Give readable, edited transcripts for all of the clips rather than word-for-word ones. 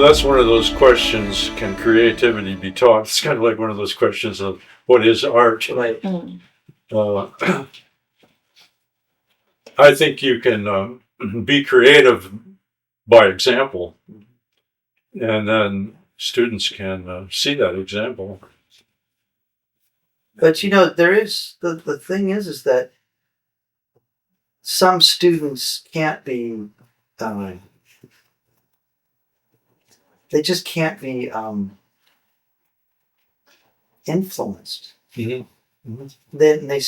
Well, that's one of those questions, can creativity be taught? It's kind of like one of those questions of what is art? Right. I think you can be creative by example, and then students can see that example. But there is the thing is that some students can't be. They just can't be influenced. Mm-hmm. Mm-hmm. Then they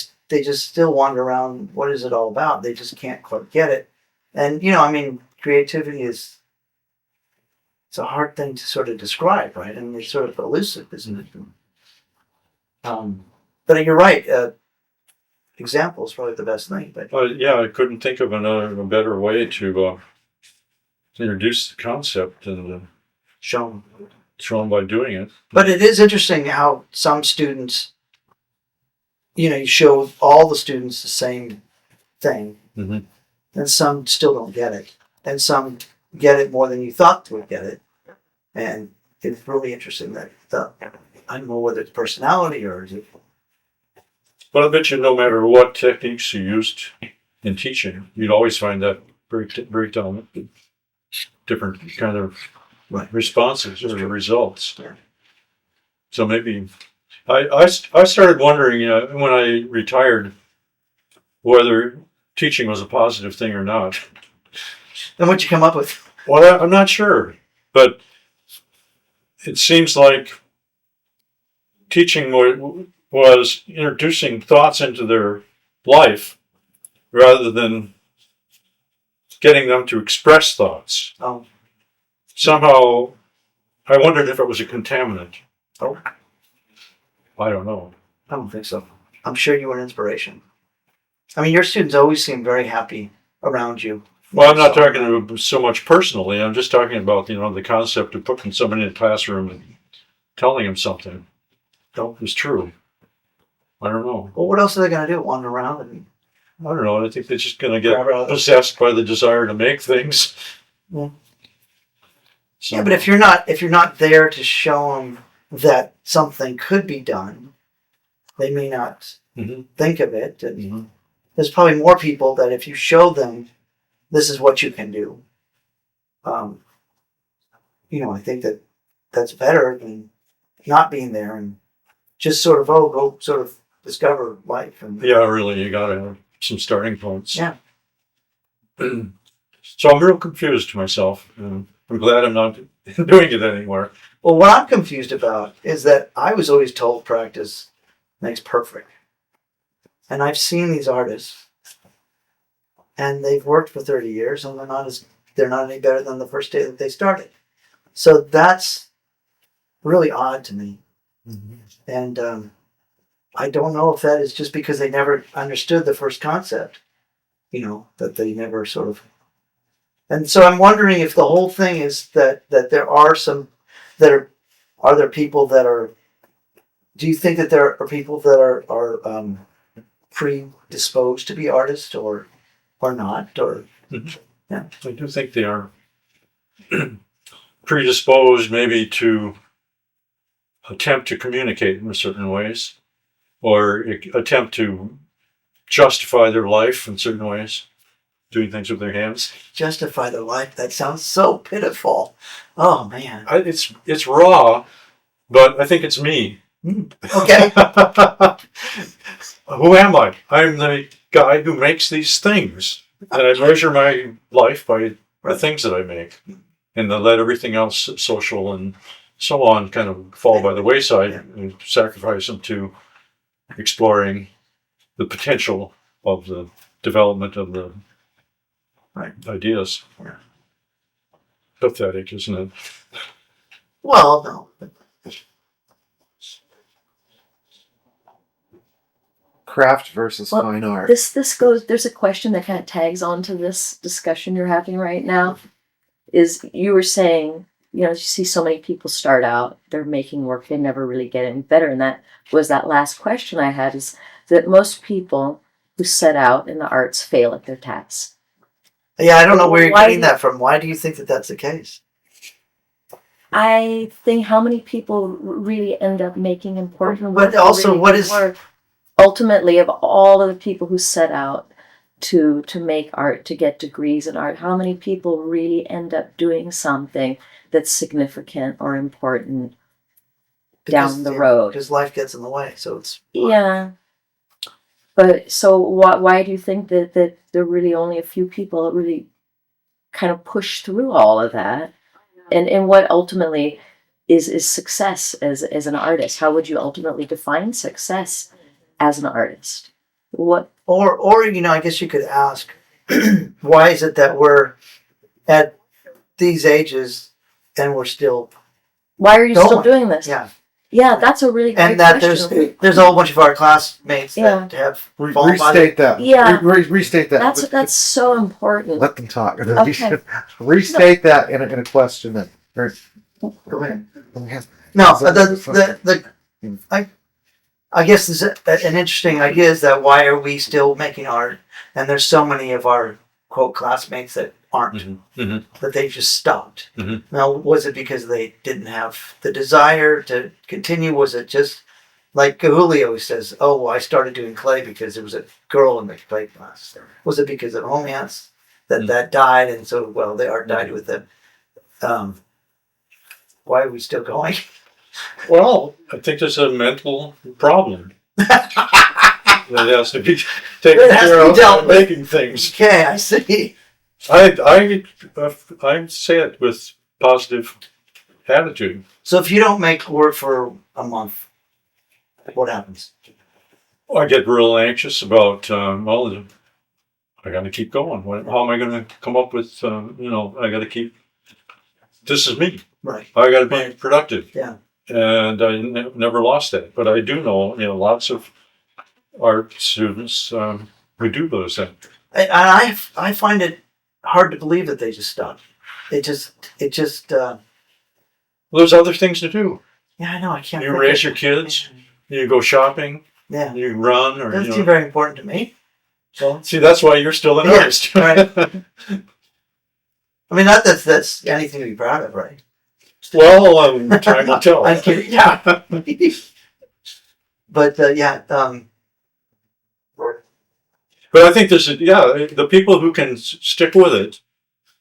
just still wander around. What is it all about? They just can't quite get it. And creativity it's a hard thing to sort of describe, right? I mean, it's sort of elusive, isn't it? But you're right. Example is probably the best thing. But yeah, I couldn't think of a better way to introduce the concept and show them by doing it. But it is interesting how some students, you show all the students the same thing, mm-hmm. and some still don't get it, and some get it more than you thought they would get it, and it's really interesting that I don't know whether it's personality or is it. But I bet you no matter what techniques you used in teaching, you'd always find that breakdown, different kind of responses or results. Yeah. So maybe I started wondering when I retired whether teaching was a positive thing or not. And what'd you come up with? Well, I'm not sure, but it seems like teaching was introducing thoughts into their life rather than getting them to express thoughts. Oh. Somehow, I wondered if it was a contaminant. Oh. I don't know. I don't think so. I'm sure you were an inspiration. I mean, your students always seem very happy around you. Well, I'm not talking about so much personally. I'm just talking about, the concept of putting somebody in a classroom and telling them something is true. I don't know. Well, what else are they going to do? Wander around? I don't know. I think they're just going to get possessed by the desire to make things. Yeah. So, yeah, but if you're not there to show them that something could be done, they may not think of it. And there's probably more people that if you show them this is what you can do, I think that's better than not being there and just sort of go sort of discover life. Yeah, really, you got to have some starting points. Yeah. So I'm real confused myself. I'm glad I'm not doing it anymore. Well, what I'm confused about is that I was always told practice makes perfect. And I've seen these artists, and they've worked for 30 years, and they're not any better than the first day that they started. So that's really odd to me. Mm-hmm. And I don't know if that is just because they never understood the first concept, that they never sort of. And so I'm wondering if the whole thing is that there are some that are there people that are. Do you think that there are people that are predisposed to be artists or not or? Mm-hmm. Yeah, I do think they are predisposed maybe to attempt to communicate in certain ways or attempt to justify their life in certain ways, doing things with their hands. Justify their life? That sounds so pitiful. Oh, man. It's raw, but I think it's me. Okay. Who am I? I'm the guy who makes these things. And I measure my life by the things that I make. And then let everything else, social and so on, kind of fall by the wayside and sacrifice them to exploring the potential of the development of the ideas. Yeah. Pathetic, isn't it? Well, no. Craft versus fine art. This goes. There's a question that kind of tags onto this discussion you're having right now. Is you were saying, you see so many people start out, they're making work, they never really get any better. And that was that last question I had, is that most people who set out in the arts fail at their tasks. Yeah, I don't know where you're getting that from. Why do you think that that's the case? I think how many people really end up making important work. But also, really what good is work. Ultimately, of all of the people who set out to make art, to get degrees in art, how many people really end up doing something that's significant or important down the road? Because life gets in the way, so it's Yeah. But so why do you think that there are really only a few people that really kind of push through all of that? And what ultimately is success as an artist? How would you ultimately define success as an artist? What or I guess you could ask, why is it that we're at these ages and we're still why are you still going? doing this? Yeah, that's a really great And that question. there's a whole bunch of our classmates Yeah. that have fallen by Restate that. Yeah. Restate that. That's so important. Let them talk. Okay. Restate that in a question that. Go ahead. Yes. No, I guess this is an interesting idea is that why are we still making art? And there's so many of our quote classmates that aren't, that they just stopped. Now, was it because they didn't have the desire to continue? Was it just like Julio says, oh, well, I started doing clay because there was a girl in the clay class? Was it because of romance that died? And so, well, the art died with them. Why are we still going? Well, I think there's a mental problem that has to be taken That has care to be of dealt by with. making things. Okay, I see. I say it with positive attitude. So if you don't make work for a month, what happens? I get real anxious about I got to keep going. How am I going to come up with I got to keep. This is me. Right. I got to be productive. Yeah. And I never lost that. But I do know, lots of art students who do lose that. And I find it hard to believe that they just stopped. It just. Well, there's other things to do. Yeah, I know. I can't. You raise your kids. You go shopping. Yeah. You run, or Doesn't seem very important to me. So see, that's why you're still an Yeah, artist, right. I mean, not that's anything to be proud of, right? Well, time will tell. I'm kidding. Yeah. But But I think the people who can stick with it,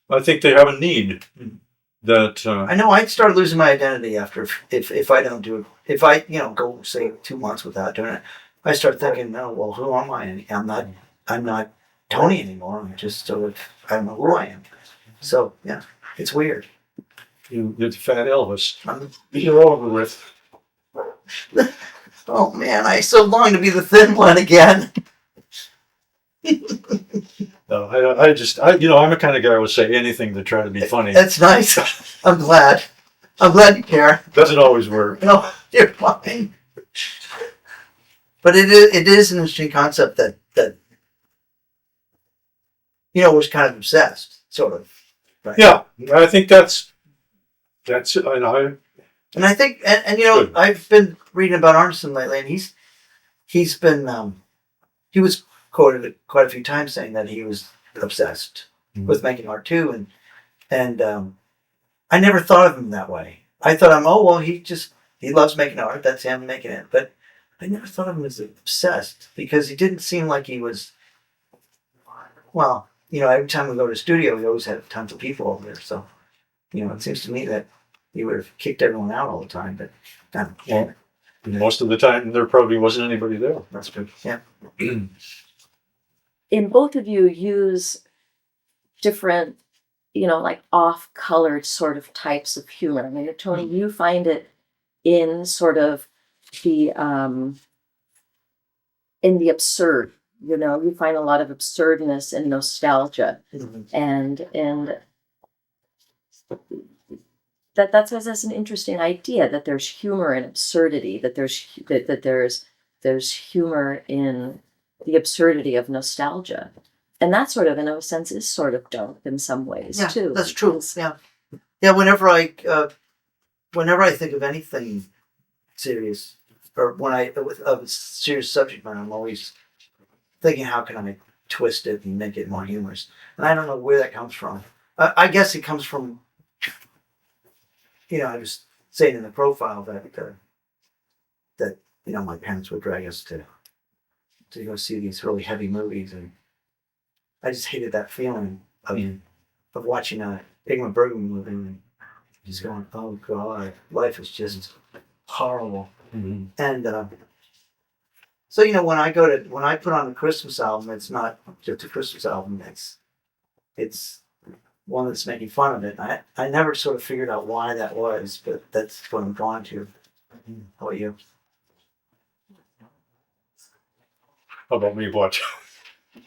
I think they have a need that. I know I started losing my identity after if I don't do it. If I go say 2 months without doing it, I start thinking, no, well, who am I? I'm not Tony anymore. I'm just I don't know who I am. So yeah, it's weird. You're the fat Elvis. I'm, You're over with. oh man, I so long to be the thin one again. No, I'm the kind of guy who would say anything to try to be funny. That's nice. I'm glad. I'm glad you care. Doesn't always work. No, you're fine. But it is an interesting concept that was kind of obsessed, sort of. Right? Yeah, I think that's it. And I think, and Good. I've been reading about Arneson lately, and he's been he was quoted quite a few times saying that he was obsessed with making art too, and I never thought of him that way. I thought he loves making art. That's him making it, but I never thought of him as obsessed because he didn't seem like he was. Well, every time we go to the studio, we always had tons of people over there, so it seems to me that he would have kicked everyone out all the time, but Well, most of the time, there probably wasn't anybody there. that's good. Yeah. And both of you use different, like off-colored sort of types of humor. I mean, Tony, you find it in sort of the in the absurd. You find a lot of absurdness and nostalgia, and that's an interesting idea that there's humor in absurdity, that there's humor in the absurdity of nostalgia, and that sort of, in a sense, is sort of dark in some ways Yeah, too. that's true. Yeah. Whenever I think of anything serious, or when of a serious subject matter, I'm always thinking, how can I twist it and make it more humorous? And I don't know where that comes from. I guess it comes from, I was saying in the profile that my parents would drag us to go see these really heavy movies, and I just hated that feeling of watching a Ingmar Bergman movie and just going, oh God, life is just horrible. Mm-hmm. And so when I put on the Christmas album, it's not just a Christmas album. It's one that's making fun of it. I never sort of figured out why that was, but that's what I'm drawn to. How about you? How about me watch?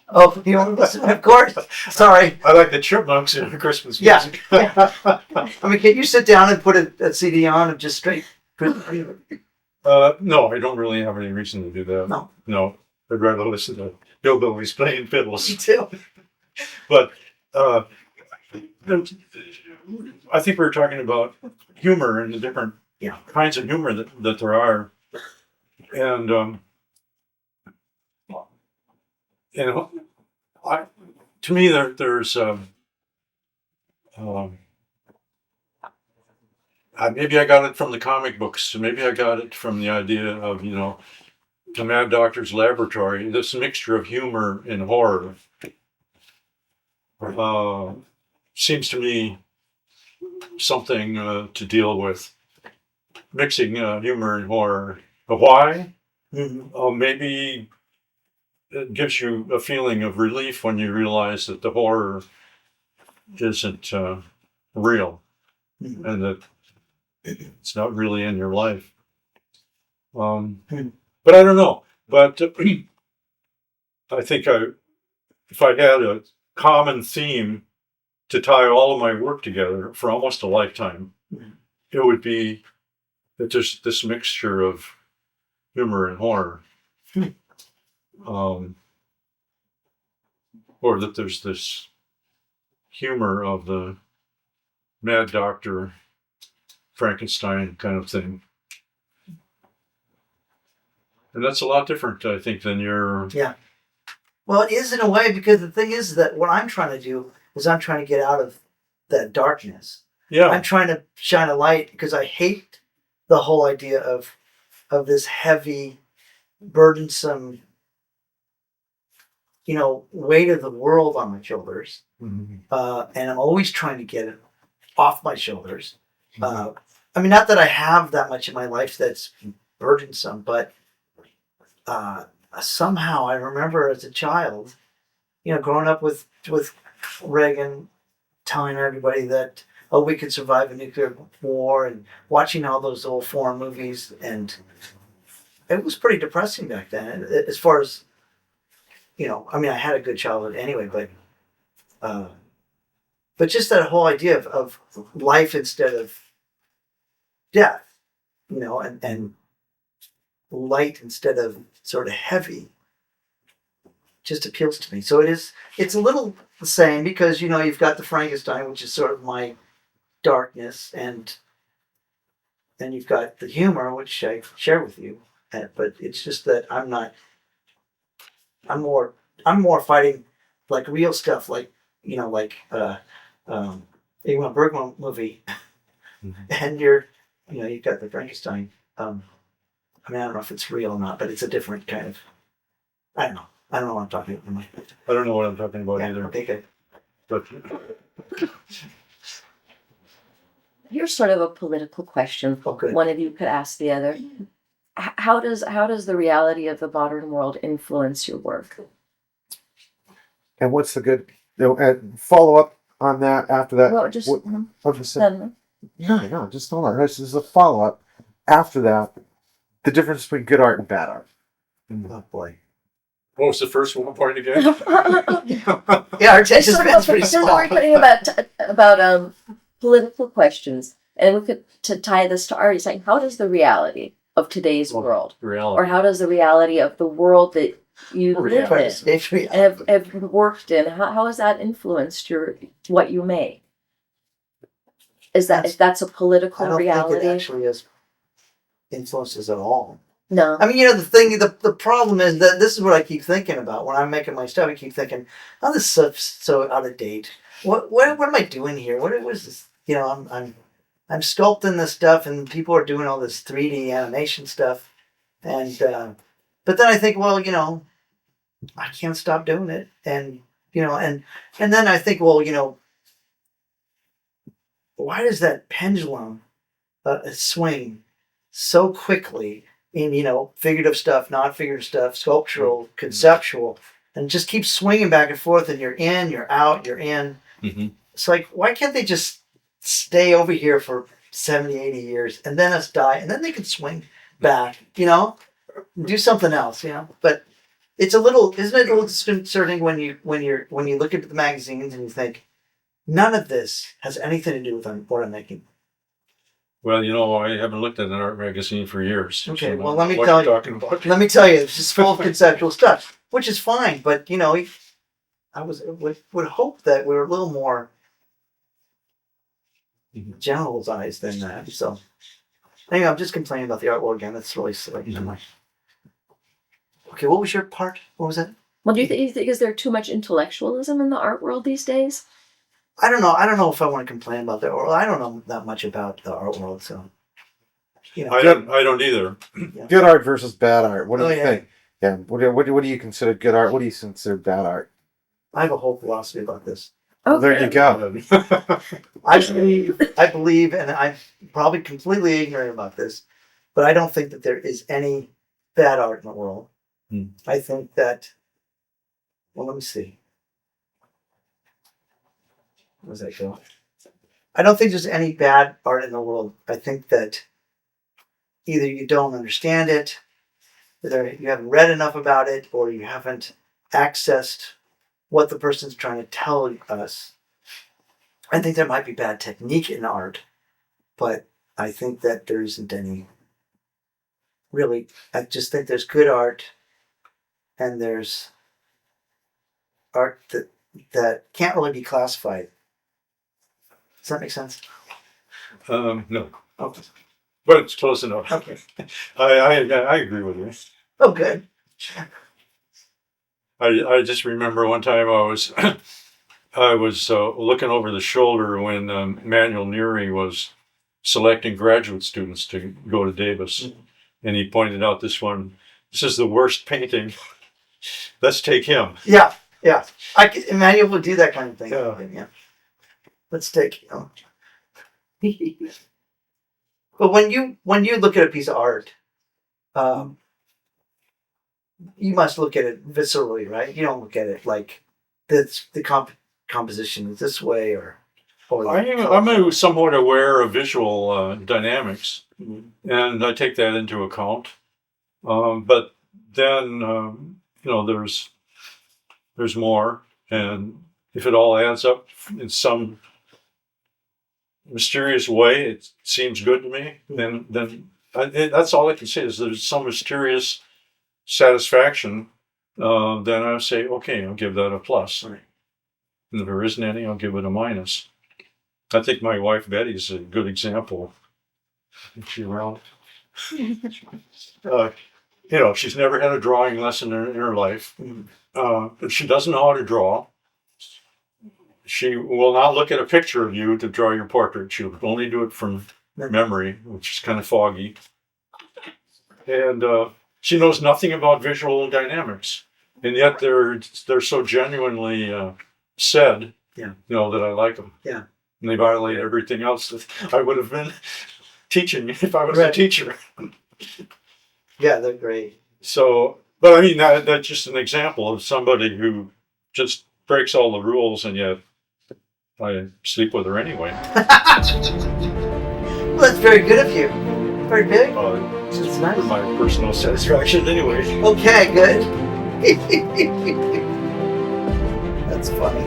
Oh, you want to listen? Of course. Sorry. I like the Chipmunks in Christmas Yeah. music. I mean, can you sit down and put a CD on of just straight Christmas music? No, I don't really have any reason to do that. No, I'd rather listen to hillbillies playing fiddles. Me too. But I think we were talking about humor and the different kinds of humor that there are, and to me there's maybe I got it from the comic books. Maybe I got it from the idea of the Mad Doctor's Laboratory. This mixture of humor and horror seems to me something to deal with. Mixing humor and horror. Why? Mm-hmm. Maybe it gives you a feeling of relief when you realize that the horror isn't real, and that it's not really in your life. But I don't know. But I think if I had a common theme to tie all of my work together for almost a lifetime, it would be that there's this mixture of humor and horror. Or that there's this humor of the Mad Doctor, Frankenstein kind of thing. And that's a lot different, I think, than your... Yeah. Well, it is in a way, because the thing is that what I'm trying to do is I'm trying to get out of that darkness. Yeah. I'm trying to shine a light, because I hate the whole idea of this heavy, burdensome, weight of the world on my shoulders. Mm-hmm. And I'm always trying to get it off my shoulders. I mean, not that I have that much in my life that's burdensome, but somehow I remember as a child, growing up with Reagan telling everybody that, oh, we could survive a nuclear war, and watching all those old foreign movies, and it was pretty depressing back then. As far as, I mean, I had a good childhood anyway, but just that whole idea of life instead of death, and light instead of sort of heavy, just appeals to me. So it's a little the same, because, you've got the Frankenstein, which is sort of my darkness, and you've got the humor, which I share with you. But it's just that I'm more fighting like real stuff, like Ingmar Bergman movie, and you've got the Frankenstein. I mean, I don't know if it's real or not, but it's a different kind of. I don't know. I don't know what I'm talking about. I don't know what I'm talking about either. Okay, good. But Here's sort of a political question. Oh, good. One of you could ask the other. How does the reality of the modern world influence your work? And what's the good follow up on that after that? Well, just no, just hold on. This is a follow up after that. The difference between good art and bad art. Oh boy. what was the first one point again? Yeah, our attention span's pretty So small. we're talking about political questions, and we could to tie this to art. It's like, how does the reality of today's world, Reality. or how does the reality of the world that you live Trying to in stage reality. and have worked in, how has that influenced what you make? Is that if that's a I political don't reality? think it actually has influences at all. No. I mean, the problem is that this is what I keep thinking about when I'm making my stuff. I keep thinking, oh, this is so out of date. What am I doing here? What is this? I'm I'm sculpting this stuff, and people are doing all this 3D animation stuff, and but then I think, well, I can't stop doing it, and and then I think, well, why does that pendulum swing so quickly in figurative stuff, not figurative stuff, sculptural, conceptual, and just keep swinging back and forth, and you're in, you're out, you're in. Mm-hmm. It's like, why can't they just stay over here for 70, 80 years and then us die, and then they can swing back, do something else, But it's isn't it a little disconcerting when you look into the magazines and you think, none of this has anything to do with what I'm making. Well, I haven't looked at an art magazine for years. Okay, so well, let me what tell you're you. talking about. Let me tell you, it's just full of conceptual stuff, which is fine. But I would hope that we were a little more generalized than that. So, anyway, I'm just complaining about the art world again. That's really silly. Mm-hmm. Okay, what was your part? What was it? Well, do you think is there too much intellectualism in the art world these days? I don't know. I don't know if I want to complain about the art world. I don't know that much about the art world, so I don't either. Good art versus bad art. What do you yeah. think? Yeah. What do you consider good art? What do you consider bad art? I have a whole philosophy about this. Well, there you go. I believe, and I'm probably completely ignorant about this, but I don't think that there is any bad art in the world. I think that, well, let me see. Where does that go? I don't think there's any bad art in the world. I think that either you don't understand it, either you haven't read enough about it, or you haven't accessed what the person's trying to tell us. I think there might be bad technique in art, but I think that there isn't any. Really, I just think there's good art, and there's art that can't really be classified. Does that make sense? No, Okay. but it's close enough. Okay. I agree with you. Oh, good. I just remember one time I was looking over the shoulder when Manuel Neary was selecting graduate students to go to Davis, and he pointed out this one. This is the worst painting. Let's take him. Yeah. Emmanuel would do that kind of thing. Yeah. Let's take. But when you look at a piece of art, you must look at it viscerally, right? You don't look at it like the composition is this way or. I'm somewhat aware of visual dynamics, and I take that into account. But then there's more, and if it all adds up in some mysterious way, it seems good to me. Then that's all I can say is there's some mysterious satisfaction. Then I say, okay, I'll give that a plus. Right. And if there isn't any, I'll give it a minus. I think my wife Betty's a good example. Is she around? She's never had a drawing lesson in her life. She doesn't know how to draw. She will not look at a picture of you to draw your portrait. She'll only do it from memory, which is kind of foggy. And she knows nothing about visual dynamics, and yet they're so genuinely said. Yeah. That I like them. Yeah. And they violate everything else that I would have been teaching if I was a teacher. Yeah, they're great. So, but I mean, that's just an example of somebody who just breaks all the rules, and yet I sleep with her anyway. Well, that's very good of you. Very big. It's nice. for my personal satisfaction anyway. Okay, good. That's funny.